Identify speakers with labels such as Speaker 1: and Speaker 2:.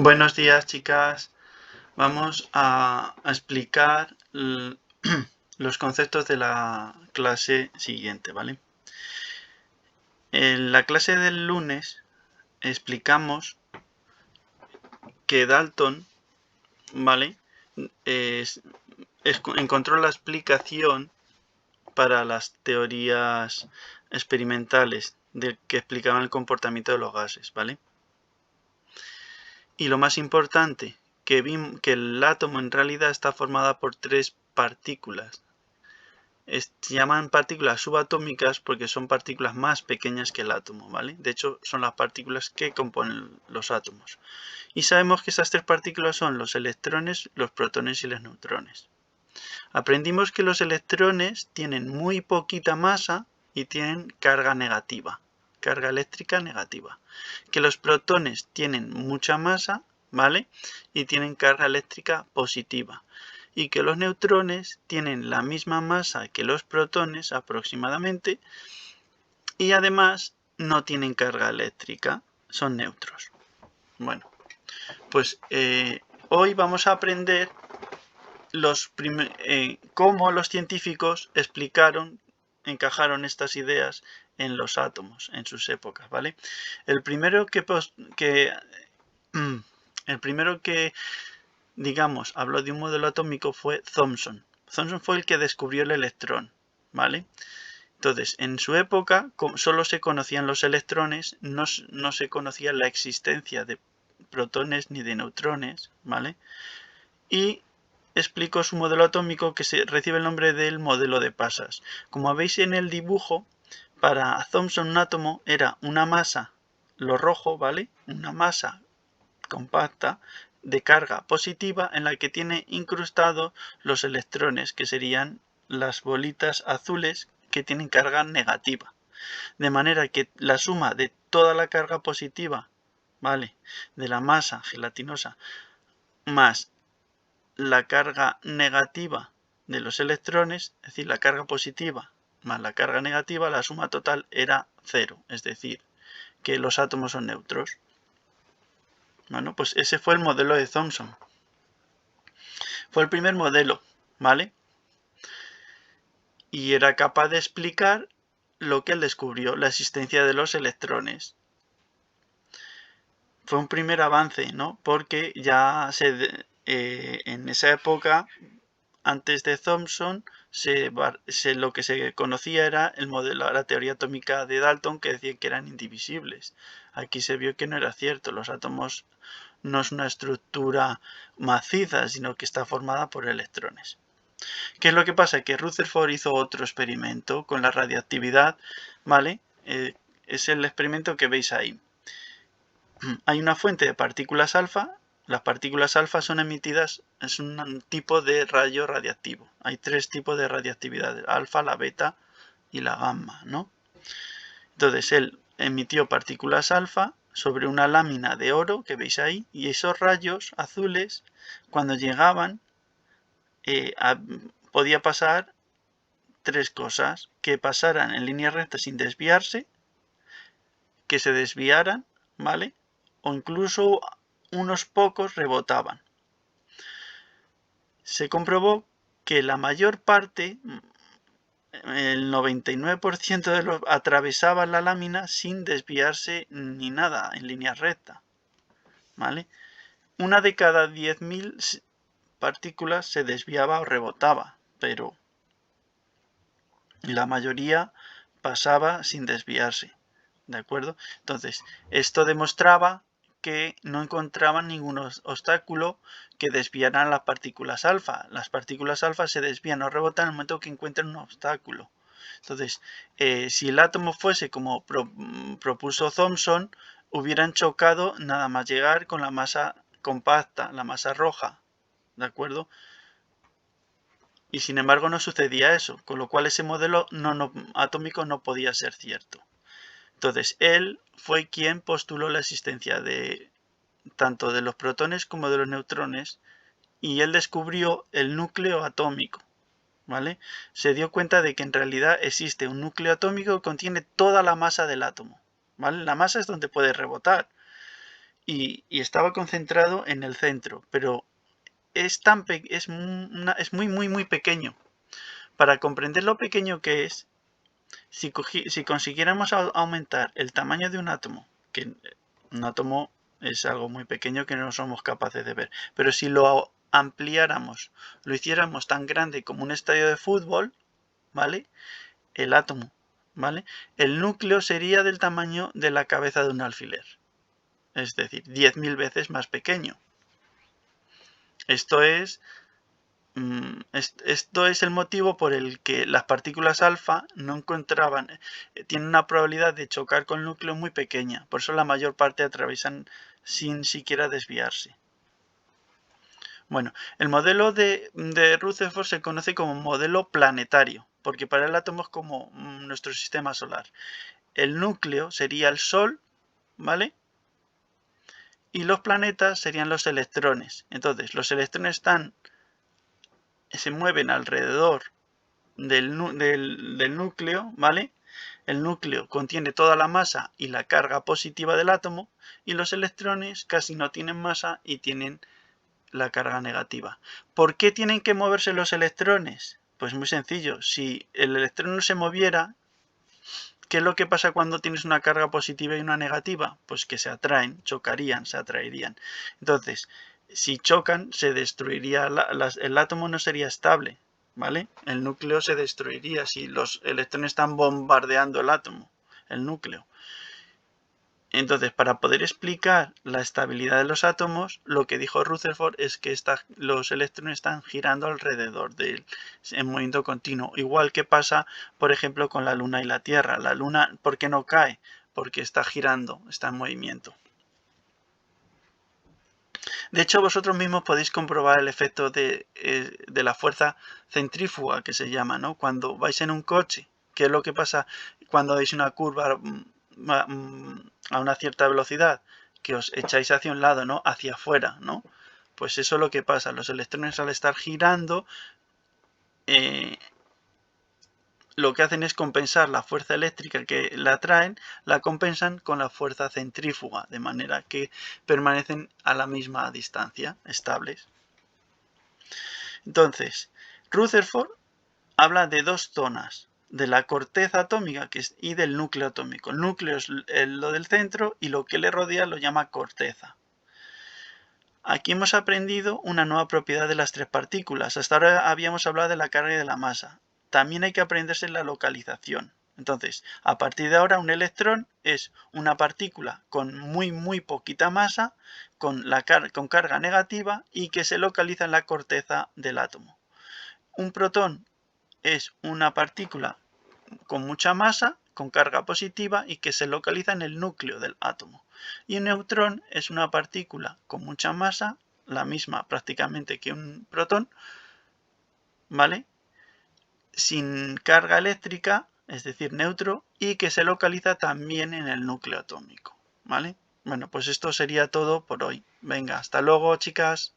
Speaker 1: Buenos días, chicas. Vamos a explicar los conceptos de la clase siguiente, ¿vale? En la clase del lunes explicamos que Dalton, ¿vale? Encontró la explicación para las teorías experimentales que explicaban el comportamiento de los gases, ¿vale? Y lo más importante, que el átomo en realidad está formado por tres partículas. Se llaman partículas subatómicas porque son partículas más pequeñas que el átomo, ¿vale? De hecho, son las partículas que componen los átomos. Y sabemos que esas tres partículas son los electrones, los protones y los neutrones. Aprendimos que los electrones tienen muy poquita masa y tienen carga negativa, carga eléctrica negativa. Que los protones tienen mucha masa, ¿vale? Y tienen carga eléctrica positiva. Y que los neutrones tienen la misma masa que los protones aproximadamente y además no tienen carga eléctrica, son neutros. Bueno, pues hoy vamos a aprender cómo los científicos encajaron estas ideas en los átomos en sus épocas, ¿vale? El primero que digamos, habló de un modelo atómico fue Thomson. Thomson fue el que descubrió el electrón, ¿vale? Entonces, en su época solo se conocían los electrones, no se conocía la existencia de protones ni de neutrones, ¿vale? Y explicó su modelo atómico que recibe el nombre del modelo de pasas. Como veis en el dibujo, para Thomson un átomo era una masa, lo rojo, ¿vale? Una masa compacta de carga positiva en la que tiene incrustados los electrones, que serían las bolitas azules que tienen carga negativa. De manera que la suma de toda la carga positiva, ¿vale? De la masa gelatinosa más la carga negativa de los electrones, es decir, la carga positiva más la carga negativa, la suma total era cero, es decir, que los átomos son neutros. Bueno, pues ese fue el modelo de Thomson. Fue el primer modelo, ¿vale? Y era capaz de explicar lo que él descubrió, la existencia de los electrones. Fue un primer avance, ¿no? Porque ya en esa época, antes de Thomson, lo que se conocía era el modelo, la teoría atómica de Dalton, que decía que eran indivisibles. Aquí se vio que no era cierto, los átomos no es una estructura maciza, sino que está formada por electrones. ¿Qué es lo que pasa? Que Rutherford hizo otro experimento con la radiactividad, ¿vale? Es el experimento que veis ahí. Hay una fuente de partículas alfa. Las partículas alfa son emitidas, es un tipo de rayo radiactivo. Hay tres tipos de radiactividad, alfa, la beta y la gamma, ¿no? Entonces él emitió partículas alfa sobre una lámina de oro que veis ahí, y esos rayos azules, cuando llegaban, podía pasar tres cosas: que pasaran en línea recta sin desviarse, que se desviaran, ¿vale? O incluso unos pocos rebotaban. Se comprobó que la mayor parte, el 99% de los, atravesaban la lámina sin desviarse ni nada en línea recta, ¿vale? Una de cada 10.000 partículas se desviaba o rebotaba, pero la mayoría pasaba sin desviarse, ¿de acuerdo? Entonces, esto demostraba que no encontraban ningún obstáculo que desviaran las partículas alfa. Las partículas alfa se desvían o rebotan en el momento que encuentran un obstáculo. Entonces, si el átomo fuese como propuso Thomson, hubieran chocado nada más llegar con la masa compacta, la masa roja, ¿de acuerdo? Y sin embargo no sucedía eso, con lo cual ese modelo atómico no podía ser cierto. Entonces él fue quien postuló la existencia de tanto de los protones como de los neutrones, y él descubrió el núcleo atómico, ¿vale? Se dio cuenta de que en realidad existe un núcleo atómico que contiene toda la masa del átomo, ¿vale? La masa es donde puede rebotar, y estaba concentrado en el centro, pero es muy pequeño. Para comprender lo pequeño que es, si consiguiéramos aumentar el tamaño de un átomo, que un átomo es algo muy pequeño que no somos capaces de ver, pero si lo ampliáramos, lo hiciéramos tan grande como un estadio de fútbol, ¿vale? El átomo, ¿vale? El núcleo sería del tamaño de la cabeza de un alfiler, es decir, 10.000 veces más pequeño. Esto es el motivo por el que las partículas alfa no encontraban, tienen una probabilidad de chocar con el núcleo muy pequeña, por eso la mayor parte atraviesan sin siquiera desviarse. Bueno, el modelo de Rutherford se conoce como modelo planetario, porque para el átomo es como nuestro sistema solar. El núcleo sería el Sol, ¿vale? Y los planetas serían los electrones. Entonces, los electrones se mueven alrededor del núcleo, ¿vale? El núcleo contiene toda la masa y la carga positiva del átomo, y los electrones casi no tienen masa y tienen la carga negativa. ¿Por qué tienen que moverse los electrones? Pues muy sencillo, si el electrón no se moviera, ¿qué es lo que pasa cuando tienes una carga positiva y una negativa? Pues que se atraen, chocarían, se atraerían. Entonces, si chocan, se destruiría, el átomo no sería estable, ¿vale? El núcleo se destruiría si los electrones están bombardeando el átomo, el núcleo. Entonces, para poder explicar la estabilidad de los átomos, lo que dijo Rutherford es que los electrones están girando alrededor de él en movimiento continuo. Igual que pasa, por ejemplo, con la Luna y la Tierra. La Luna, ¿por qué no cae? Porque está girando, está en movimiento. De hecho, vosotros mismos podéis comprobar el efecto de la fuerza centrífuga, que se llama, ¿no? Cuando vais en un coche, ¿qué es lo que pasa cuando dais una curva a una cierta velocidad? Que os echáis hacia un lado, ¿no? Hacia afuera, ¿no? Pues eso es lo que pasa. Los electrones, al estar girando, lo que hacen es compensar la fuerza eléctrica que la atraen, la compensan con la fuerza centrífuga, de manera que permanecen a la misma distancia, estables. Entonces, Rutherford habla de dos zonas, de la corteza atómica y del núcleo atómico. El núcleo es lo del centro y lo que le rodea lo llama corteza. Aquí hemos aprendido una nueva propiedad de las tres partículas. Hasta ahora habíamos hablado de la carga y de la masa. También hay que aprenderse la localización. Entonces, a partir de ahora, un electrón es una partícula con muy poquita masa, con carga negativa y que se localiza en la corteza del átomo. Un protón es una partícula con mucha masa, con carga positiva y que se localiza en el núcleo del átomo. Y un neutrón es una partícula con mucha masa, la misma prácticamente que un protón, ¿vale? Sin carga eléctrica, es decir, neutro, y que se localiza también en el núcleo atómico, ¿vale? Bueno, pues esto sería todo por hoy. Venga, hasta luego, chicas.